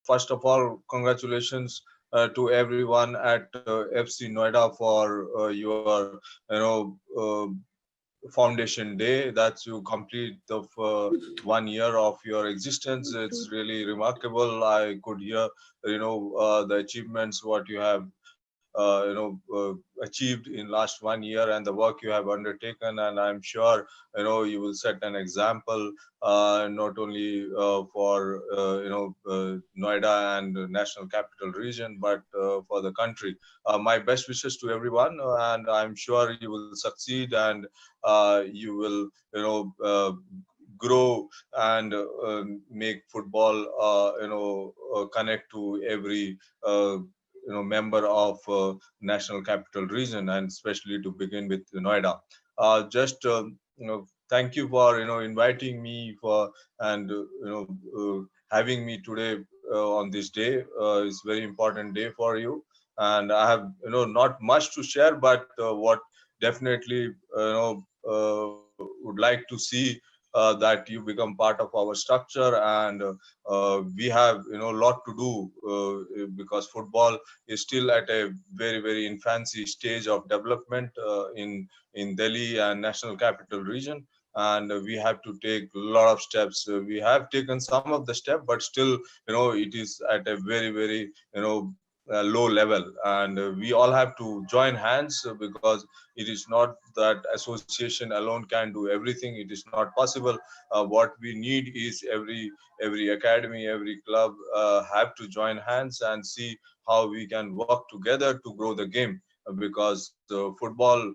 first of all, congratulations to everyone at FC Noida for your you know foundation day. That's you complete the 1 year of your existence. It's really remarkable. I could hear the achievements what you have achieved in last 1 year, and the work you have undertaken. And I'm sure you will set an example, not only for Noida and the national capital region, but for the country. My best wishes to everyone, and I'm sure you will succeed, and you will grow and make football connect to every member of national capital region, and especially to begin with Noida. Just thank you for inviting me for, and having me today on this day. It's very important day for you, and I have not much to share, but what definitely would like to see that you become part of our structure. And we have a lot to do, because football is still at a very very infancy stage of development in Delhi and national capital region. And we have to take a lot of steps. We have taken some of the steps, but still it is at a very very low level, and we all have to join hands, because it is not that association alone can do everything. It is not possible. What we need is every academy, every club have to join hands and see how we can work together to grow the game, because football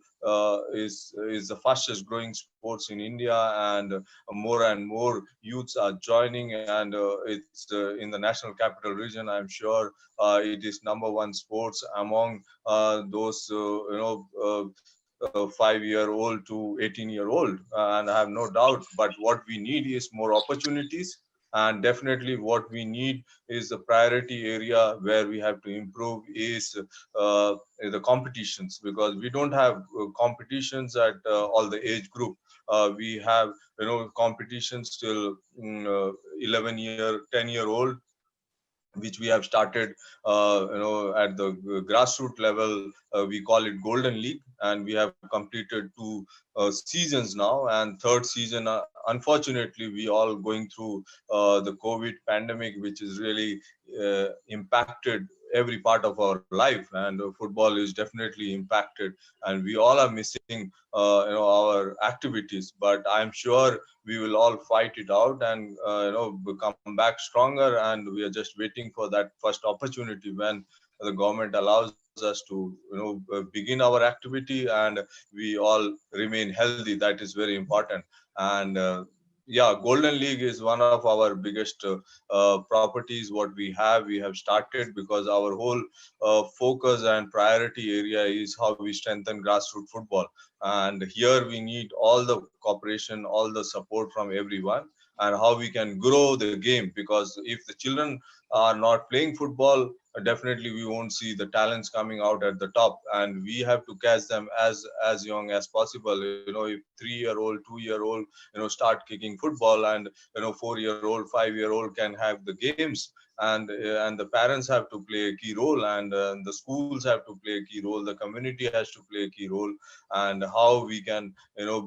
is the fastest growing sports in India, and and more youths are joining, and it's in the national capital region. I'm sure it is number one sports among those 5-year-old to 18-year-old, and I have no doubt. But what we need is more opportunities, and definitely what we need is the priority area where we have to improve is the competitions, because we don't have competitions at all the age group. We have competitions till 10-year-old, which we have started at the grassroots level. We call it Golden League, and we have completed 2 seasons now, and third season, unfortunately we all going through the COVID pandemic, which is really impacted every part of our life, and football is definitely impacted, and we all are missing our activities. But I'm sure we will all fight it out, and come back stronger, and we are just waiting for that first opportunity when the government allows us to begin our activity, and we all remain healthy. That is very important. And yeah, Golden League is one of our biggest properties what we have started, because our whole focus and priority area is how we strengthen grassroots football. And here we need all the cooperation, all the support from everyone, and how we can grow the game, because if the children are not playing football, definitely we won't see the talents coming out at the top, and we have to catch them as young as possible. If 3-year-old, 2-year-old start kicking football, and 4-year-old, 5-year-old can have the games, and the parents have to play a key role, and the schools have to play a key role, the community has to play a key role. And how we can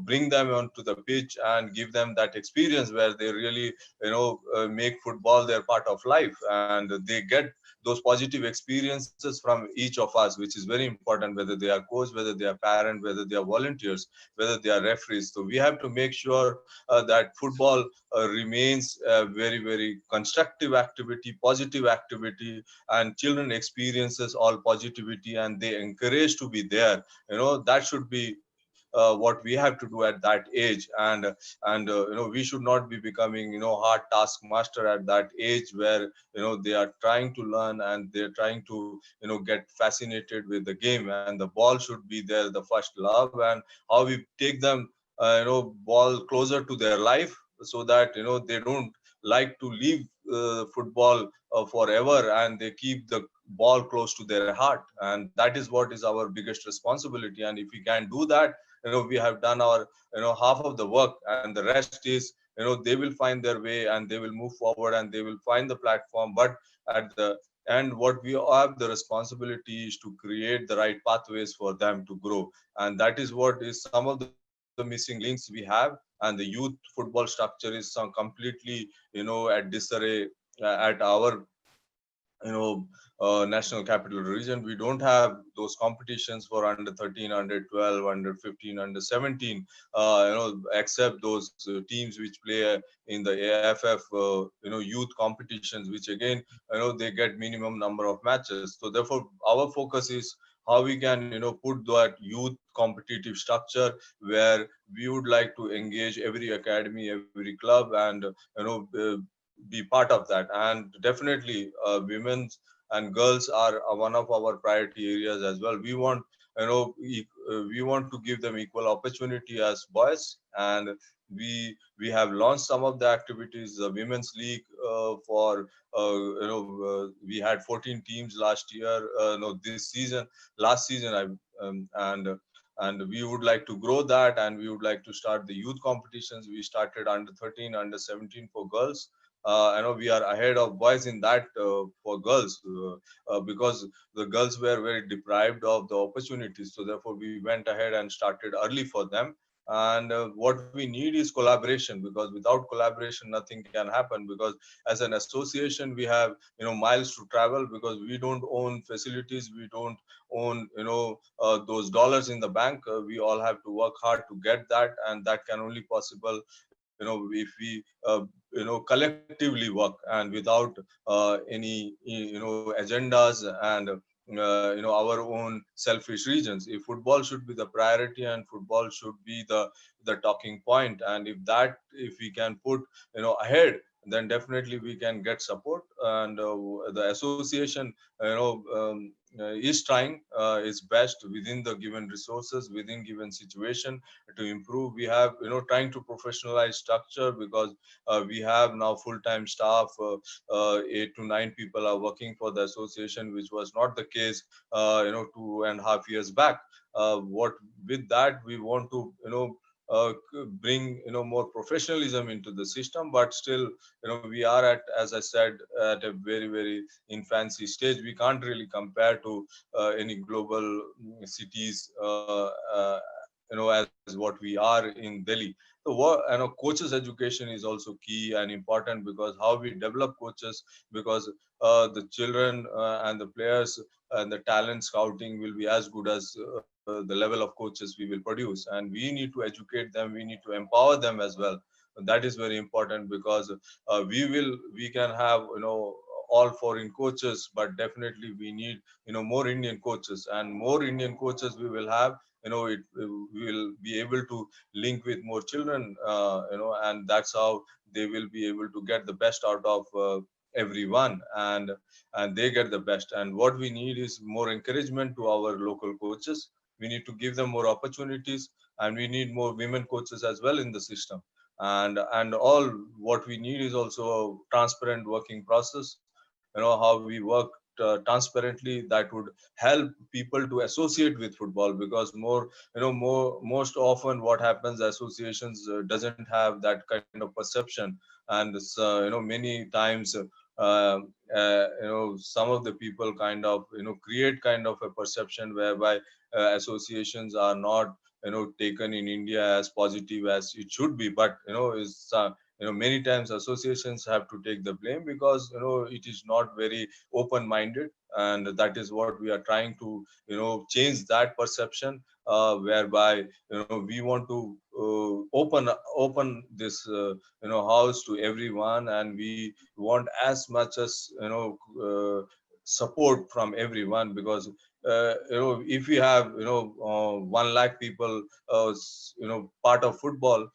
bring them onto the pitch and give them that experience where they really make football their part of life, and they get those positive experiences from each of us, which is very important, whether they are coach, whether they are parent, whether they are volunteers, whether they are referees. So we have to make sure that football remains a very very constructive activity, positive activity, and children experiences all positivity, and they encourage to be there. That should be what we have to do at that age. And we should not be becoming hard taskmaster at that age, where they are trying to learn, and they're trying to get fascinated with the game, and the ball should be there, the first love. And how we take them ball closer to their life, so that they don't like to leave football forever, and they keep the ball close to their heart. And that is what is our biggest responsibility. And if we can do that, we have done our half of the work, and the rest is they will find their way and they will move forward and they will find the platform. But at the end, what we have the responsibility is to create the right pathways for them to grow. And that is what is some of the missing links we have. And the youth football structure is some completely, at disarray at our national capital region. We don't have those competitions for under 13, under 12, under 15, under 17, except those teams which play in the AFF, youth competitions, which again, they get minimum number of matches. So therefore, our focus is how we can, put that youth competitive structure where we would like to engage every academy, every club, and be part of that. And definitely, women and girls are one of our priority areas as well. We want, we want to give them equal opportunity as boys. And we have launched some of the activities, the women's league, for we had 14 teams last year, no, this season, last season, and we would like to grow that, and we would like to start the youth competitions. We started under 13, under 17 for girls. I know we are ahead of boys in that, for girls, because the girls were very deprived of the opportunities. So therefore, we went ahead and started early for them. And what we need is collaboration, because without collaboration, nothing can happen. Because as an association, we have, miles to travel, because we don't own facilities, we don't own, those dollars in the bank. We all have to work hard to get that, and that can only possible, if we collectively work and without any agendas and our own selfish regions. If football should be the priority and football should be the talking point, and if we can put ahead, then definitely we can get support. And the association is trying its best within the given resources, within given situation, to improve. We have, trying to professionalize structure, because we have now full-time staff. 8 to 9 people are working for the association, which was not the case 2.5 years back. What With that, we want to bring more professionalism into the system. But still, we are at, as I said, at a very, very infancy stage. We can't really compare to any global cities, as what we are in Delhi. So what, coaches education is also key and important, because how we develop coaches, because the children and the players and the talent scouting will be as good as the level of coaches we will produce. And we need to educate them, we need to empower them as well. That is very important, because we can have all foreign coaches, but definitely we need more Indian coaches. And more Indian coaches we will have, we will be able to link with more children, and that's how they will be able to get the best out of everyone, and they get the best. And what we need is more encouragement to our local coaches. We need to give them more opportunities, and we need more women coaches as well in the system. And all what we need is also a transparent working process, how we work transparently. That would help people to associate with football, because most often what happens, associations doesn't have that kind of perception. And many times, some of the people kind of create kind of a perception whereby associations are not taken in India as positive as it should be. But is many times associations have to take the blame, because it is not very open minded. And that is what we are trying to change that perception, whereby we want to open this house to everyone, and we want as much as support from everyone. Because if we have 1 lakh people part of football,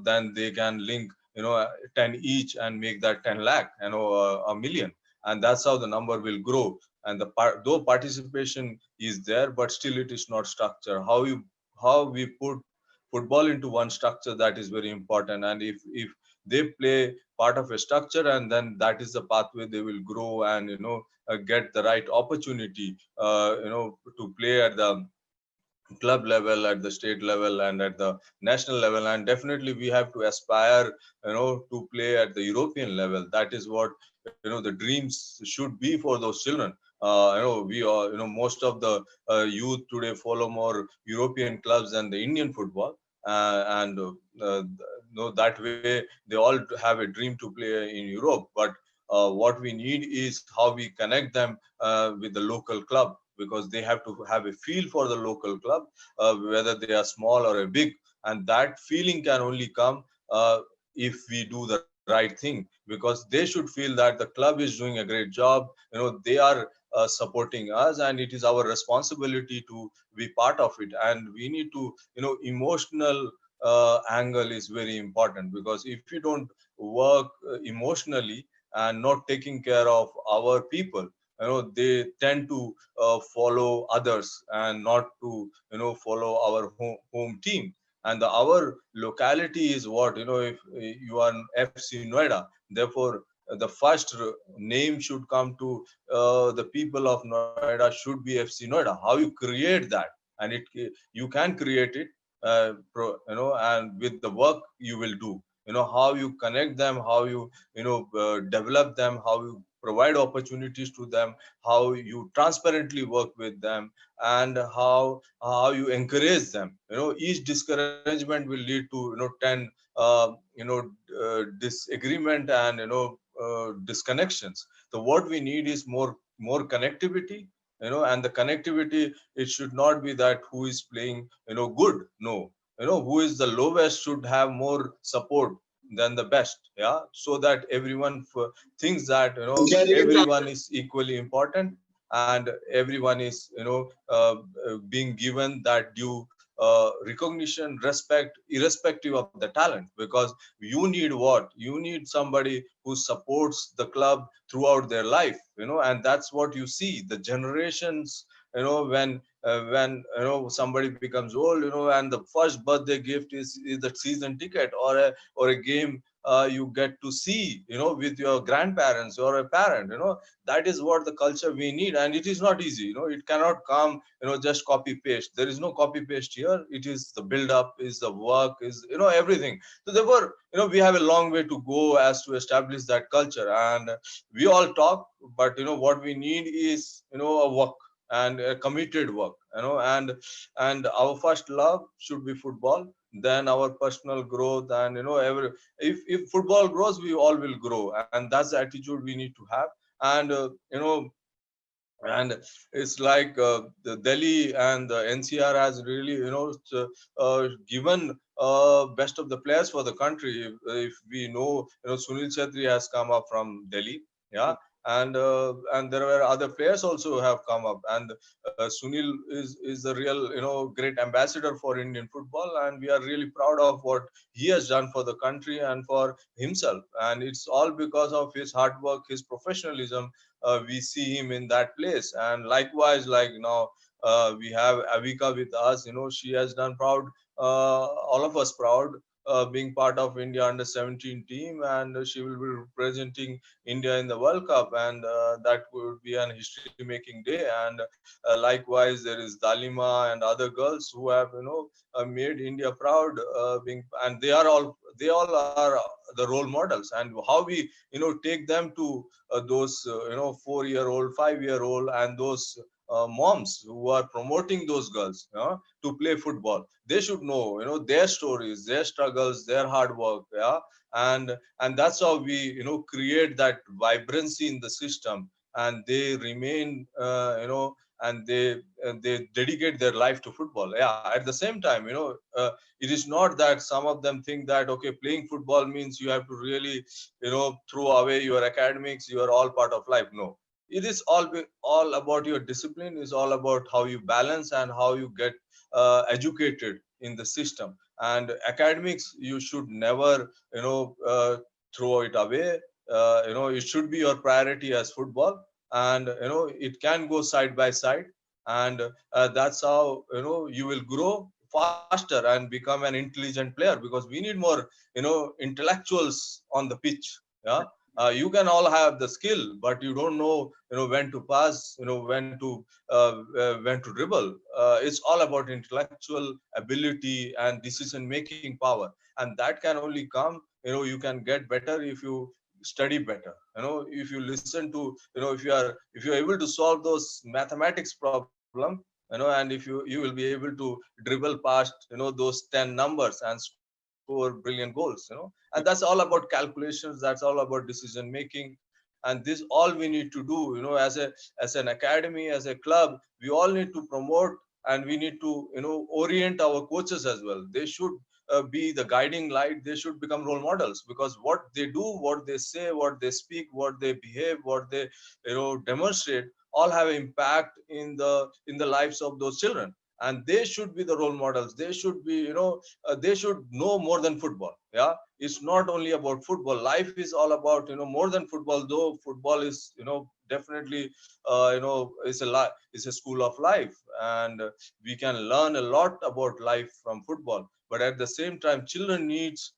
then they can link 10 each and make that 10 lakh, a million. And that's how the number will grow. And though participation is there, but still it is not structure. How we put football into one structure, that is very important. And if they play part of a structure, and then that is the pathway they will grow, and get the right opportunity to play at the club level, at the state level, and at the national level. And definitely we have to aspire, to play at the European level. That is what, the dreams should be for those children. We are, most of the youth today follow more European clubs than the Indian football. And that way they all have a dream to play in Europe. But what we need is how we connect them with the local club, because they have to have a feel for the local club, whether they are small or a big. And that feeling can only come if we do the right thing, because they should feel that the club is doing a great job. They are supporting us, and it is our responsibility to be part of it. And we need to, emotional angle is very important, because if you don't work emotionally and not taking care of our people, they tend to follow others and not to, follow our home team. And our locality is what, if you are FC Noida, therefore the first name should come to the people of Noida should be FC Noida. How you create that, and you can create it, and with the work you will do, how you connect them, how you, develop them, how you provide opportunities to them, how you transparently work with them, and how you encourage them. Each discouragement will lead to, 10 disagreement and, disconnections. So what we need is more connectivity. And the connectivity, it should not be that who is playing, good. No, who is the lowest should have more support than the best. Yeah, so that everyone thinks that, everyone is equally important, and everyone is, being given that due recognition, respect, irrespective of the talent. Because you need what, you need somebody who supports the club throughout their life. And that's what you see the generations, when somebody becomes old, and the first birthday gift is the season ticket, or a game you get to see, with your grandparents or a parent. That is what the culture we need. And it is not easy. It cannot come, just copy paste. There is no copy paste here. It is the build up, is the work, is, everything. So therefore, we have a long way to go as to establish that culture. And we all talk, but what we need is, a work, and a committed work. And our first love should be football, then our personal growth. And if football grows, we all will grow. And that's the attitude we need to have. And and it's like the Delhi and the NCR has really, given best of the players for the country. If we know, Sunil Chetri has come up from Delhi. Yeah. And there were other players also have come up. And Sunil is the real, great ambassador for Indian football. And we are really proud of what he has done for the country and for himself. And it's all because of his hard work, his professionalism. We see him in that place. And likewise, like now, we have Avika with us. She has done proud, all of us proud, being part of India under 17 team, and she will be representing India in the World Cup. And that would be an history making day. And likewise, there is Dalima and other girls who have, made India proud, being, and they all are the role models. And how we, take them to those, 4-year-old, 5-year-old, and those moms who are promoting those girls, to play football. They should know, their stories, their struggles, their hard work. Yeah. And that's how we, create that vibrancy in the system. And they remain, and they dedicate their life to football. Yeah. At the same time, it is not that some of them think that, okay, playing football means you have to really, throw away your academics, you are all part of life. No, it is all about your discipline, is all about how you balance and how you get educated in the system. And academics, you should never, throw it away. It should be your priority as football. And it can go side by side. And that's how, you will grow faster and become an intelligent player, because we need more, intellectuals on the pitch. Yeah. You can all have the skill, but you don't know, when to pass, when to dribble. It's all about intellectual ability and decision making power, and that can only come, you can get better if you study better. If you listen to, if you're able to solve those mathematics problem, and if you will be able to dribble past, those 10 numbers and score brilliant goals, and that's all about calculations, that's all about decision making. And this all we need to do, as an academy, as a club, we all need to promote, and we need to, orient our coaches as well. They should be the guiding light. They should become role models, because what they do, what they say, what they speak, what they behave, what they, demonstrate, all have impact in the lives of those children. And they should be the role models. They should be, they should know more than football. Yeah, it's not only about football. Life is all about, more than football, though football is, definitely, it's a school of life, and we can learn a lot about life from football. But at the same time, children needs,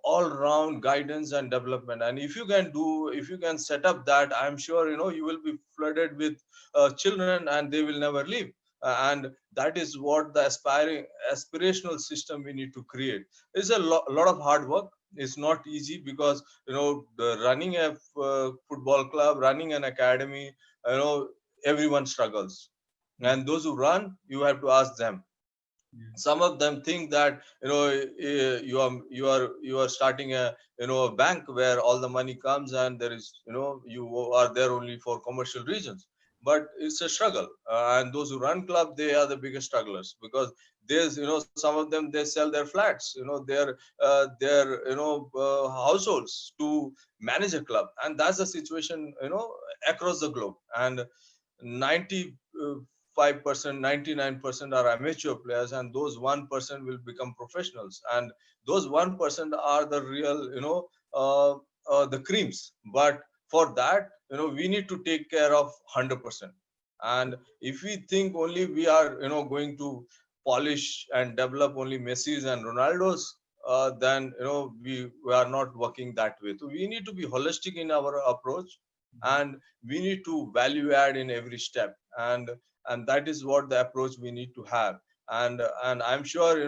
all round guidance and development. And if you can set up that, I'm sure, you will be flooded with children, and they will never leave. And that is what the aspirational system we need to create. It's a lot of hard work. It's not easy, because, running a football club, running an academy, everyone struggles. And those who run, you have to ask them. Some of them think that, you are starting a, a bank where all the money comes, and there is, you are there only for commercial reasons. But it's a struggle. And those who run club, they are the biggest strugglers, because there's, some of them, they sell their flats, their households to manage a club. And that's the situation, across the globe. And 95%, 99% are amateur players, and those 1% will become professionals. And those 1% are the real, the creams. But for that, we need to take care of 100%. And if we think only we are, going to polish and develop only Messi's and Ronaldo's, then, we are not working that way. So we need to be holistic in our approach, and we need to value add in every step. And that is what the approach we need to have. And I'm sure,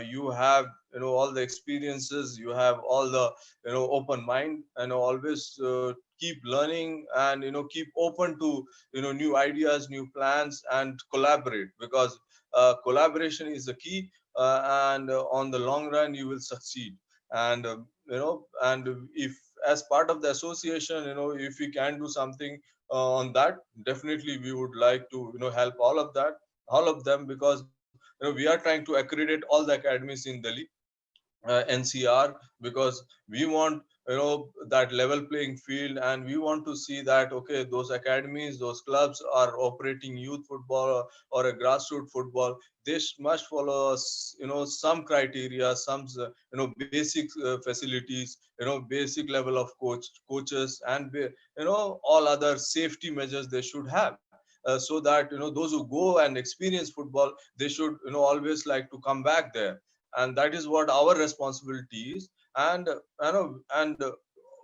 you have, all the experiences, you have all the, open mind, and always keep learning, and keep open to, new ideas, new plans, and collaborate, because collaboration is the key. And on the long run, you will succeed. And and if, as part of the association, if we can do something on that, definitely we would like to, help all of them, because, we are trying to accredit all the academies in Delhi NCR, because we want, that level playing field. And we want to see that, okay, those academies, those clubs are operating youth football, or a grassroots football. They must follow, some criteria, some, basic facilities, basic level of coaches, and all other safety measures they should have. So that, those who go and experience football, they should, always like to come back there. And that is what our responsibility is. And and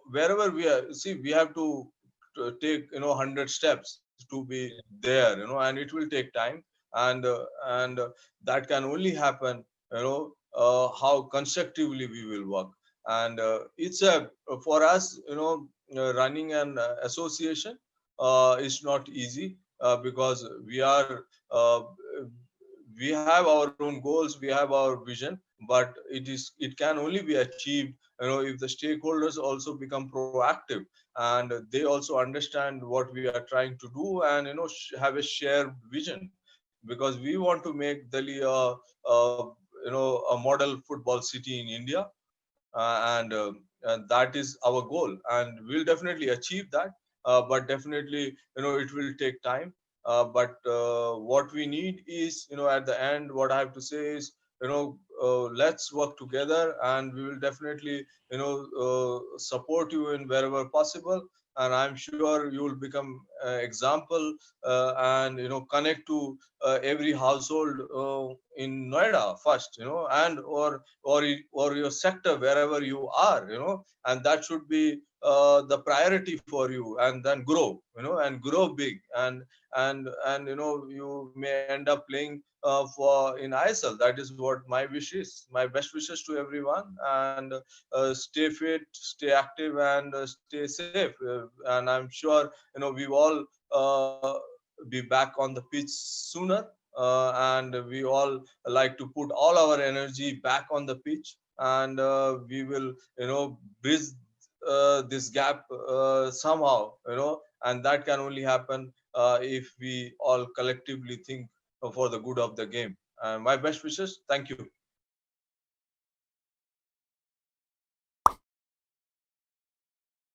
wherever we are, see, we have to take, 100 steps to be there, and it will take time. And that can only happen, how constructively we will work. And it's a for us, running an association is not easy, because uh, we have our own goals, we have our vision. But it can only be achieved, if the stakeholders also become proactive, and they also understand what we are trying to do, and have a shared vision. Because we want to make Delhi a model football city in India. And that is our goal, and we'll definitely achieve that. But definitely, it will take time. But what we need is, at the end, what I have to say is, let's work together, and we will definitely, support you in wherever possible. and I'm sure you will become example, and connect to every household in Noida first, and or your sector wherever you are, and that should be the priority for you, and then grow, and grow big, and you may end up playing for in ISL. That is what my wish is. My best wishes to everyone, and stay fit, stay active, and stay safe. And I'm sure we all be back on the pitch sooner. And we all like to put all our energy back on the pitch, and we will bridge this gap somehow, and that can only happen if we all collectively think for the good of the game. And my best wishes. Thank you.